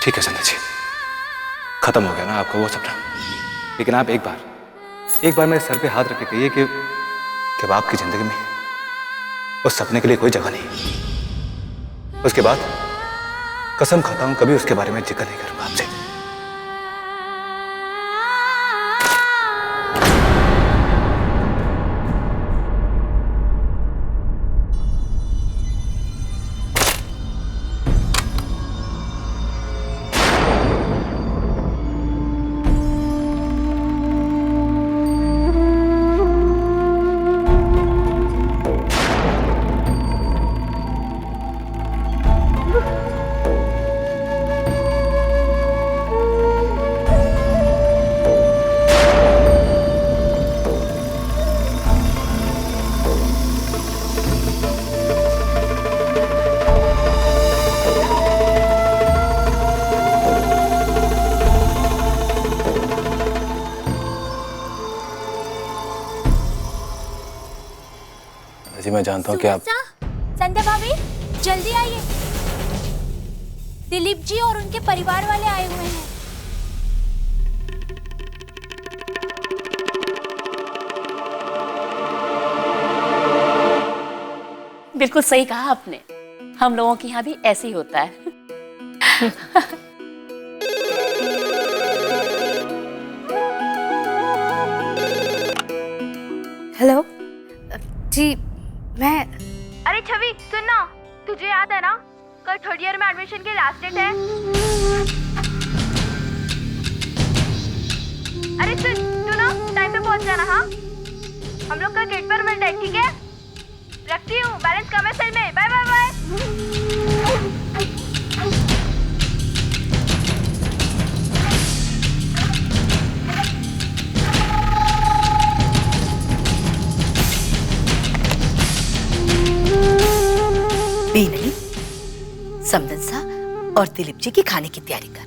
ठीक है संध्या जी, खत्म हो गया ना आपका वो सपना। लेकिन आप एक बार मेरे सर पे हाथ रख के कहिए कि अब आपकी जिंदगी में उस सपने के लिए कोई जगह नहीं। उसके बाद कसम खाता हूं कभी उसके बारे में जिक्र नहीं करूंगा आपसे। जी मैं जानता हूँ कि आप। संध्या भाभी जल्दी आइए, दिलीप जी और उनके परिवार वाले आए हुए हैं। बिल्कुल सही कहा आपने, हम लोगों के यहाँ भी ऐसे ही होता है। हेलो जी, मैं। अरे छवि सुन ना, तुझे याद है ना कल थर्ड ईयर में एडमिशन की लास्ट डेट है। अरे सुन, तू ना टाइम पे पहुंच जाना। हाँ, हम लोग का गेट पर मिलते हैं, ठीक है? रखती हूँ, बैलेंस कम है सेल में। Bye bye bye. नहीं, समदन सा और दिलीप जी की खाने की तैयारी कर।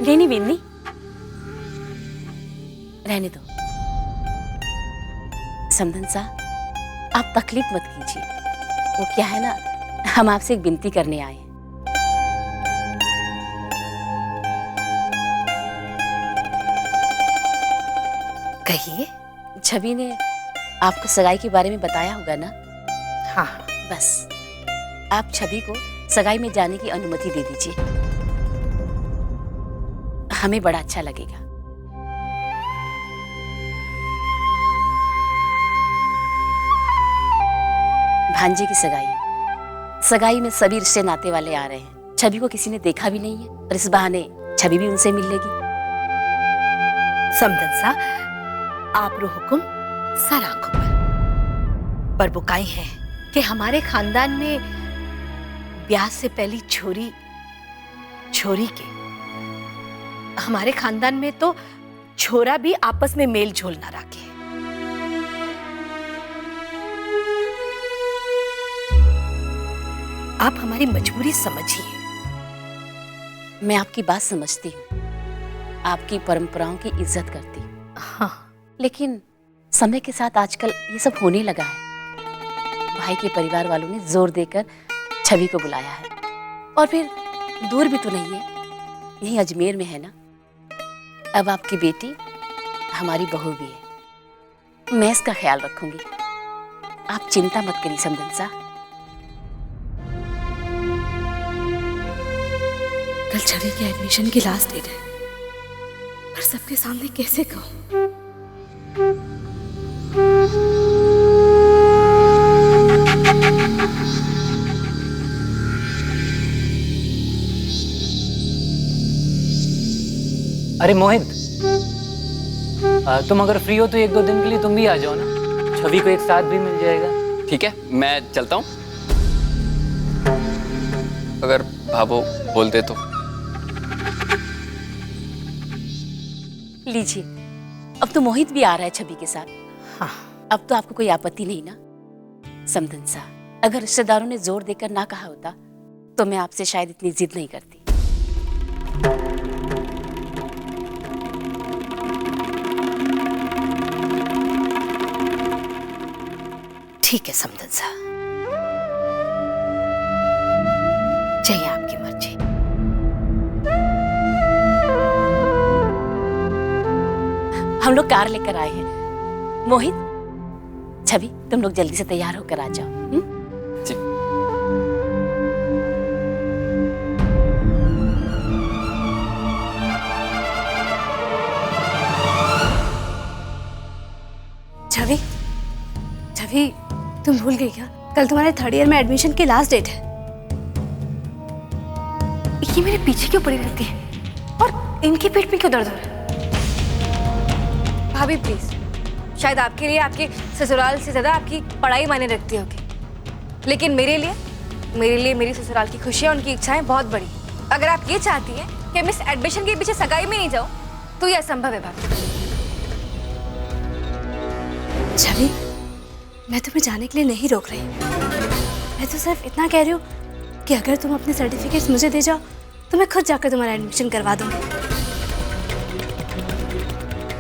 नहीं बिन्नी, रहने दो। समदन सा, आप तकलीफ मत कीजिए। वो क्या है ना, हम आपसे एक विनती करने आए हैं। कहिए। छवि ने आपको सगाई के बारे में बताया होगा ना? हाँ। बस आप छवि को सगाई में जाने की अनुमति दे दीजिए, हमें बड़ा अच्छा लगेगा। भांजे की सगाई में सभी रिश्ते नाते वाले आ रहे हैं। छवि को किसी ने देखा भी नहीं है और इस बहाने छवि भी उनसे मिल लेगी। समदन सा, आप रो हुकुम सर आंखों पर बुकाई है कि हमारे खानदान में ब्याह से पहली छोरी के, हमारे खानदान में तो छोरा भी आपस में मेल झोल ना रखे। आप हमारी मजबूरी समझिए। मैं आपकी बात समझती हूँ, आपकी परंपराओं की इज्जत करती हूँ। हाँ, लेकिन समय के साथ आजकल ये सब होने लगा है। भाई के परिवार वालों ने जोर देकर छवि को बुलाया है, और फिर दूर भी तो नहीं है, यहीं अजमेर में है ना। अब आपकी बेटी हमारी बहू भी है, मैं इसका ख्याल रखूंगी, आप चिंता मत करिए समदन सा। कल छवि के एडमिशन की लास्ट डेट है, पर सबके सामने कैसे कहूं? अरे मोहित, तुम अगर फ्री हो तो एक दो दिन के लिए तुम भी आ जाओ ना, छवि को एक साथ भी मिल जाएगा। ठीक है, मैं चलता हूँ, अगर भाभो बोलते तो। लीजिए, अब तो मोहित भी आ रहा है छवि के साथ। हाँ। अब तो आपको कोई आपत्ति नहीं ना? समदन सा, अगर रिश्तेदारों ने जोर देकर ना कहा होता तो मैं आपसे शायद इतनी जिद नहीं करती। ठीक है समदन सा, चाहिए आपकी मर्जी। हम लोग कार लेकर आए हैं। मोहित, छवि, तुम लोग जल्दी से तैयार होकर आ जाओ। जी। छवि, छवि, तुम भूल गई क्या? कल तुम्हारे थर्ड ईयर में एडमिशन की लास्ट डेट है। ये मेरे पीछे क्यों पड़ी रहती है और इनके पेट में क्यों दर्द हो रहा है? भाभी प्लीज, शायद आपके लिए आपके ससुराल से ज्यादा आपकी पढ़ाई मायने रखती होगी, लेकिन मेरे लिए मेरी ससुराल की खुशियाँ, उनकी इच्छाएं बहुत बड़ी। अगर आप ये चाहती हैं कि मैं इस एडमिशन के पीछे सगाई में नहीं जाऊँ तो ये असंभव है भाभी। छवि, मैं तुम्हें जाने के लिए नहीं रोक रही, मैं तो सिर्फ इतना कह रही हूँ कि अगर तुम अपने सर्टिफिकेट्स मुझे दे जाओ तो मैं खुद जाकर तुम्हारा एडमिशन करवा दूंगी।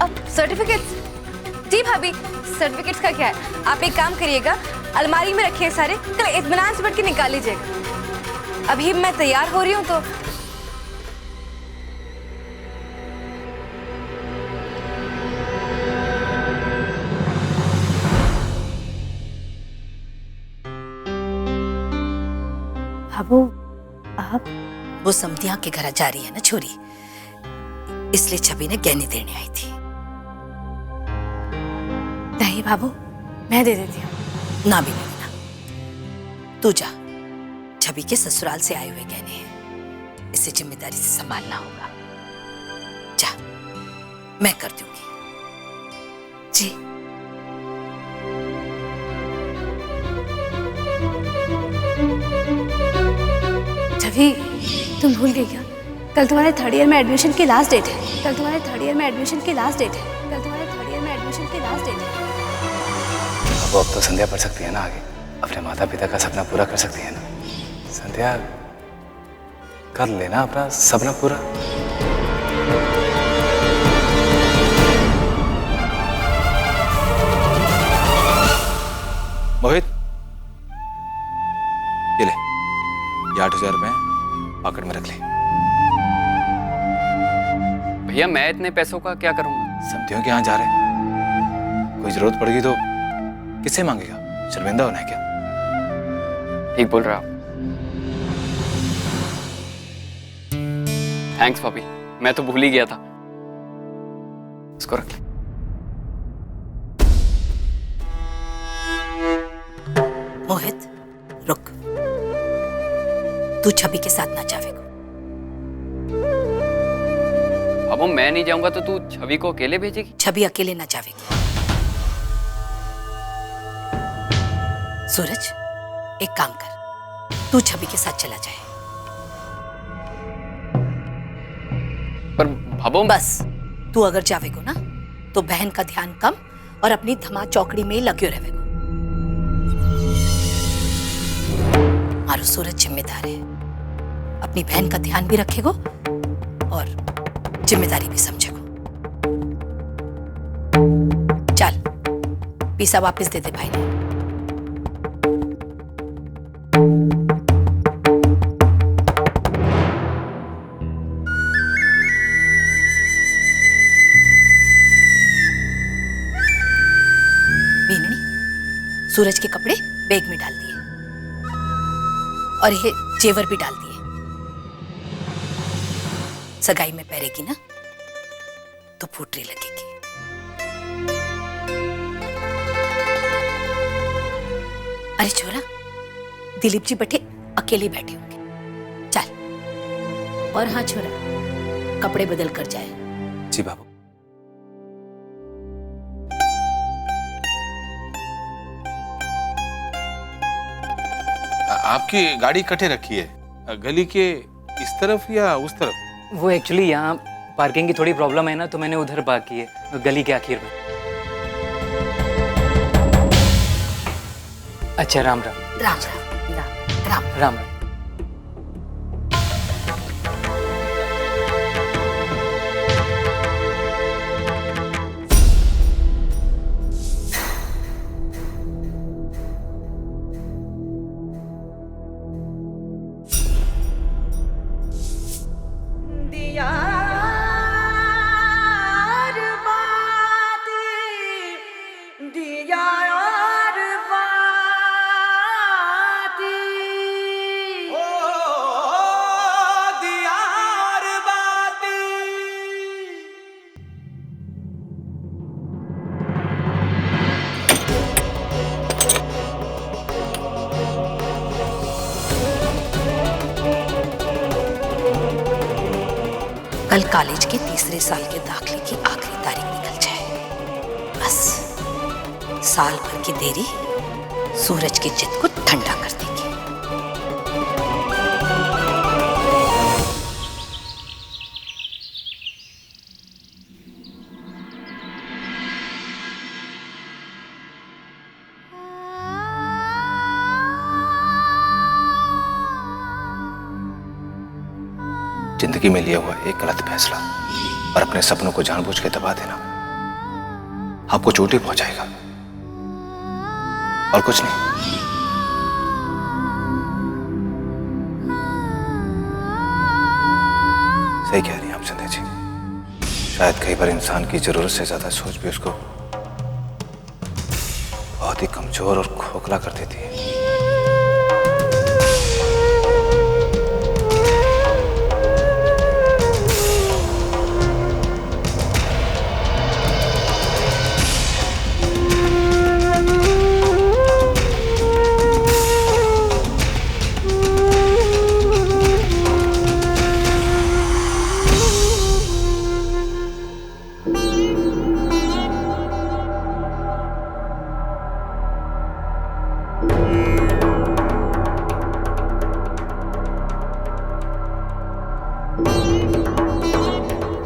अब सर्टिफिकेट्स? जी भाभी, सर्टिफिकेट्स का क्या है, आप एक काम करिएगा, अलमारी में रखिए सारे, कल इत्मीनान से बैठ के निकाल लीजिएगा। अभी मैं तैयार हो रही हूँ तो बाबू, आप वो समधिया के घर जा रही है ना छोरी, इसलिए छवि ने गहने देने आई थी। नहीं बाबू, मैं दे देती हूँ। ना भी नहीं ना, तू जा, छवि के ससुराल से आए हुए गहने हैं, इसे जिम्मेदारी से संभालना होगा। जा, मैं कर दूंगी। जी। छवि, तुम भूल गई क्या? कल तुम्हारे थर्ड ईयर में एडमिशन की लास्ट डेट है। कल तुम्हारे थर्ड ईयर में एडमिशन की लास्ट डेट है। कल तुम्हारे थर्ड ईयर में एडमिशन की लास्ट डेट है। अब तो संध्या पढ़ सकती है ना, आगे अपने माता पिता का सपना पूरा कर सकती है ना। संध्या, कर लेना अपना सपना पूरा। मोहित, ये ले, ये 8,000 रुपए पॉकेट में रख ले। भैया मैं इतने पैसों का क्या करूंगा? समझियो कि यहाँ जा रहे, कोई जरूरत पड़ेगी तो किससे मांगेगा? शर्मिंदा होना है क्या? ठीक बोल रहा आप। थैंक्स भाभी, मैं तो भूल ही गया था। इसको रख ले। मोहित, रुक, तू छवि के साथ ना जावेगा। अब मैं नहीं जाऊंगा तो तू छवि को अकेले भेजेगी? छवि अकेले ना जावेगी। सूरज, एक काम कर, तू छवि के साथ चला जाए। पर भाभो, बस, तू अगर जावेगो ना तो बहन का ध्यान कम और अपनी धमा चौकड़ी में ही लग्यो रहेगो। मारो सूरज जिम्मेदार है, अपनी बहन का ध्यान भी रखेगो और जिम्मेदारी भी समझेगो। चल, पैसा वापस दे दे भाई ने। मीननी, सूरज के कपड़े बैग में डाल दिए और ये जेवर भी डाल दिए। सगाई में पहरेगी ना तो फूटरी लगेगी। अरे छोरा, दिलीप जी बैठे अकेले बैठे होंगे, चल। और हाँ छोरा, कपड़े बदल कर जाए। जी बाबू। आपकी गाड़ी कटे रखी है, गली के इस तरफ या उस तरफ? वो एक्चुअली यहाँ पार्किंग की थोड़ी प्रॉब्लम है ना, तो मैंने उधर पार्क की है, गली के आखिर में। अच्छा, राम राम। राम राम राम राम राम राम। कल कॉलेज के तीसरे साल के दाखिले की आखिरी तारीख निकल जाए। बस साल भर की देरी सूरज की जिद को ठंडा कर देगी। जिंदगी में लिया हुआ एक गलत फैसला और अपने सपनों को जानबूझ के दबा देना आपको चोट ही पहुंचाएगा और कुछ नहीं। सही कह रही हैं आप संध्या जी। शायद कई बार इंसान की जरूरत से ज्यादा सोच भी उसको बहुत ही कमजोर और खोखला कर देती है।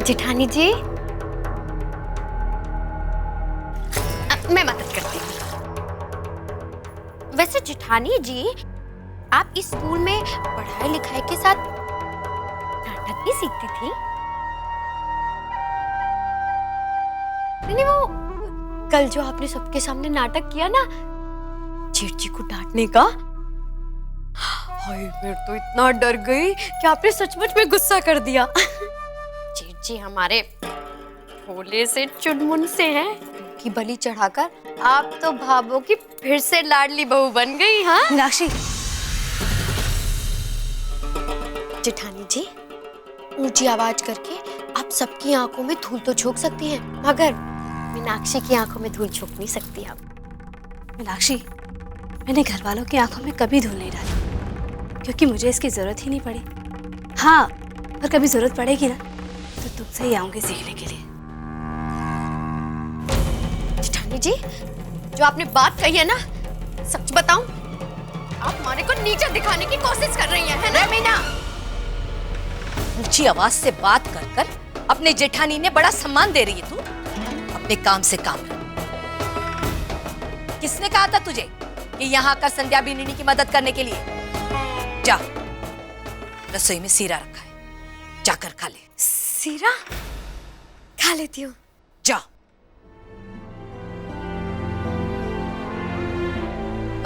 जेठानी जी, मैं मदद करती हूँ। वैसे जेठानी जी, आप इस स्कूल में पढ़ाई लिखाई के साथ नाटक भी सीखती थी? नहीं, वो कल जो आपने सबके सामने नाटक किया ना, जेठ जी को डांटने का, हाय मैं तो इतना डर गई कि आपने सचमुच में गुस्सा कर दिया। जेठ जी हमारे भोले से चुनमुन से हैं, कि बलि चढ़ाकर आप तो भाभो की फिर से लाडली बहू बन गई। हाँ मीनाक्षी, जेठानी जी, ऊंची आवाज करके आप सबकी आंखों में धूल तो झोंक सकती हैं, मगर मीनाक्षी की आंखों में धूल झोंक नहीं सकती आप। मीनाक्षी, मैंने घर वालों की आंखों में कभी धूल नहीं डाली, क्योंकि मुझे इसकी जरूरत ही नहीं पड़ी। हाँ, और कभी जरूरत पड़ेगी ना तो तुमसे ही आऊंगी सीखने के लिए। जेठानी जी, जो आपने बात कही है ना, सच बताऊं, आप हमारे को नीचा दिखाने की कोशिश कर रही हैं, है ना मीना? ऊंची आवाज से बात कर कर अपने जेठानी ने बड़ा सम्मान दे रही है तू। अपने काम से काम रख। किसने कहा था तुझे कि यहाँ का संध्या बिन्नी की मदद करने के लिए? जा, रसोई में सीरा रखा है, जाकर खा ले। सीरा खा लेती हूँ। जा।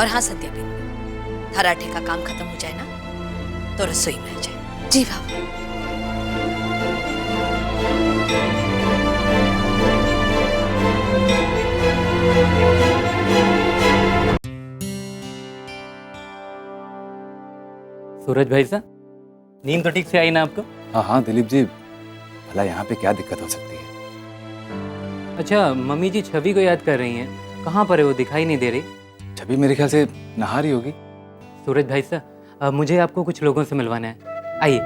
और हाँ संध्या बिन्नी, पराठे का काम खत्म हो जाए ना तो रसोई में आ जाए। जी बाबू। सूरज भाई साहब, नींद तो ठीक से आई ना आपको? हाँ हाँ दिलीप जी, भला यहाँ पे क्या दिक्कत हो सकती है? अच्छा, मम्मी जी छवि को याद कर रही हैं। कहाँ पर है वो, दिखाई नहीं दे रही? छवि मेरे ख्याल से नहा रही होगी। सूरज भाई साहब, मुझे आपको कुछ लोगों से मिलवाना है। आइए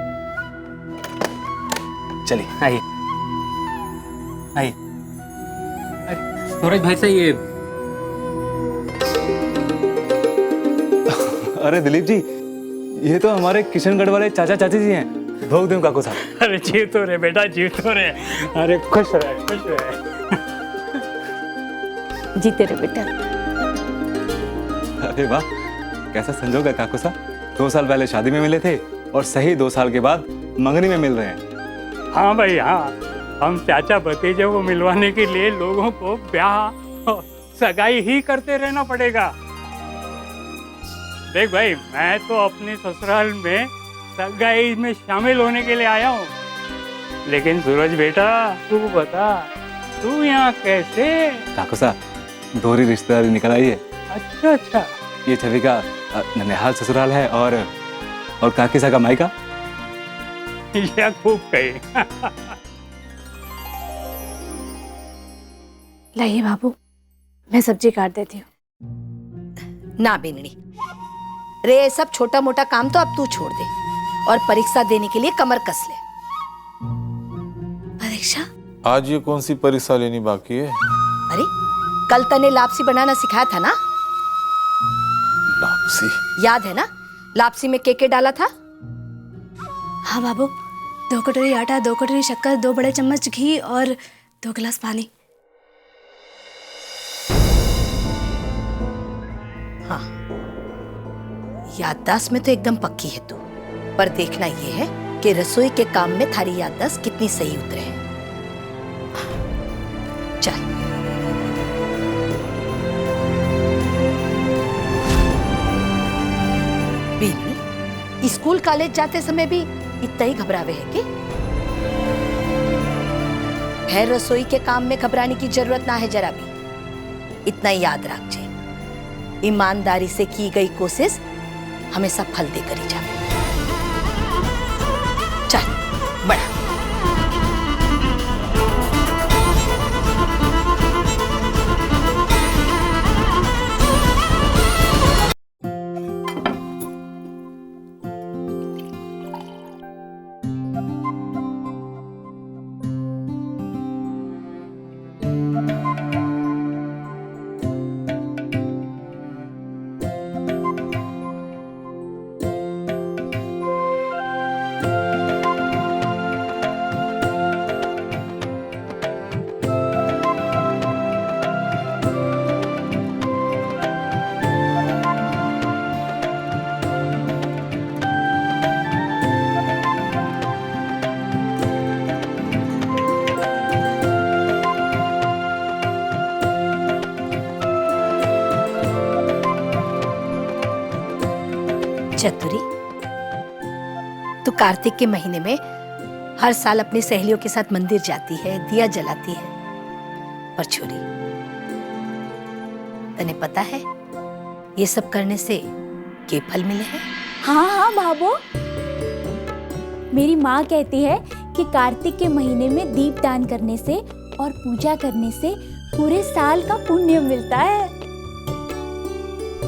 चलिए। आइए आइए। सूरज भाई साहब, ये अरे दिलीप जी, ये तो हमारे किशनगढ़ वाले चाचा चाची जी हैं। भोग दूं काकू साहब? अरे जी तो रे बेटा, जी तो रे। अरे खुश रहे, खुश रहे। जीते रहे बेटा। अरे वाह, कैसा संजोग है काकू साहब। 2 साल पहले शादी में मिले थे और सही 2 साल के बाद मंगनी में मिल रहे हैं। हाँ भाई हाँ, हम चाचा भतीजे को मिलवाने के लिए लोगों को ब्याह और सगाई ही करते रहना पड़ेगा। देख भाई, मैं तो अपने ससुराल में सगाई में शामिल होने के लिए आया हूँ, लेकिन सूरज बेटा तू बता, तू यहाँ कैसे? काकू साहब, दोहरी रिश्तेदारी निकल आई है। अच्छा अच्छा। ये छवि का ननिहाल ससुराल है और काकी साहब का मायका। यह खूब कही। लाइए बाबू, मैं सब्जी काट देती हूँ। ना बिन्नी, रे सब छोटा मोटा काम तो अब तू छोड़ दे और परीक्षा देने के लिए कमर कस ले। आज ये कौन सी परीक्षा लेनी बाकी है? अरे कल तने लापसी बनाना सिखाया था ना? लापसी? याद है ना, लापसी में के डाला था? हाँ बाबू, 2 कटोरी आटा, 2 कटोरी शक्कर, 2 बड़े चम्मच घी और 2 गिलास पानी। हाँ, याददाश्त में तो एकदम पक्की है तू, पर देखना ये है कि रसोई के काम में थारी याददाश्त कितनी सही उतरे है। चल। बीनी, स्कूल कॉलेज जाते समय भी इतना ही घबरावे है कि? है रसोई के काम में घबराने की जरूरत ना है जरा भी। इतना ही याद रख जे, ईमानदारी से की गई कोशिश हमेशा फल देकर ही जाए। चल बढ़ा। चतुरी, तू कार्तिक के महीने में हर साल अपनी सहेलियों के साथ मंदिर जाती है, दिया जलाती है, पर छोरी, तने पता है ये सब करने से क्या फल मिले हैं? हाँ हाँ भाभो, मेरी माँ कहती है कि कार्तिक के महीने में दीप दान करने से और पूजा करने से पूरे साल का पुण्य मिलता है।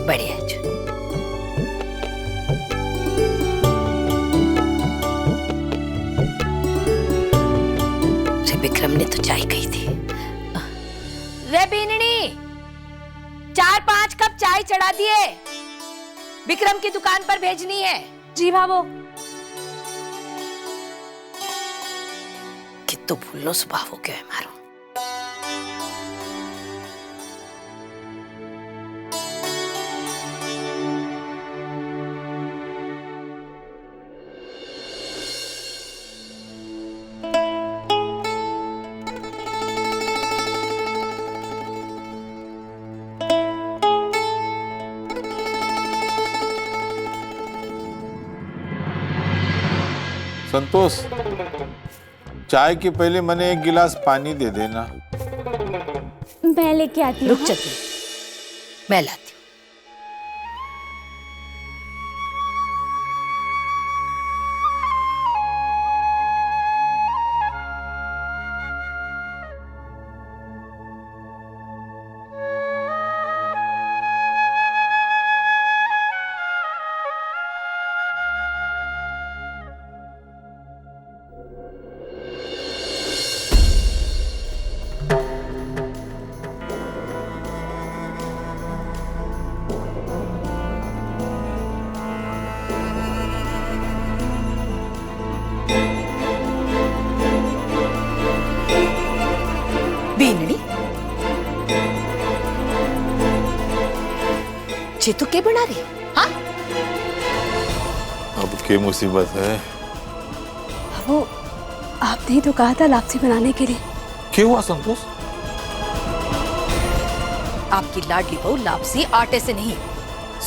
बढ़िया जो। विक्रम ने तो चाय कही थी। रे बीननी, 4-5 कप चाय चढ़ा दिए, विक्रम की दुकान पर भेजनी है। जी भाभो। कित्तो भूलो स्वभाव हो गया है मारो। संतोष, चाय के पहले मैंने 1 गिलास पानी दे देना। मैं लेके आती हूँ। रुक चतुरी, मैं लाती हूँ। बीननी, चेतु के बना रही? हाँ? अब क्या मुसीबत है? वो आपने ही तो कहा था लापसी बनाने के लिए। क्या हुआ संतोष? आपकी लाडली बहू लापसी आटे से नहीं,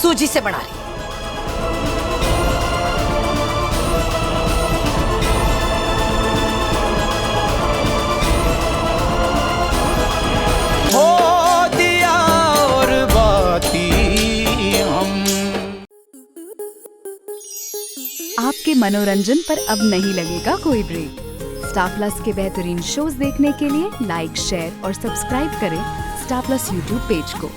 सूजी से बना रही। आपके मनोरंजन पर अब नहीं लगेगा कोई ब्रेक। स्टार प्लस के बेहतरीन शोज देखने के लिए लाइक, शेयर और सब्सक्राइब करें स्टार प्लस यूट्यूब पेज को।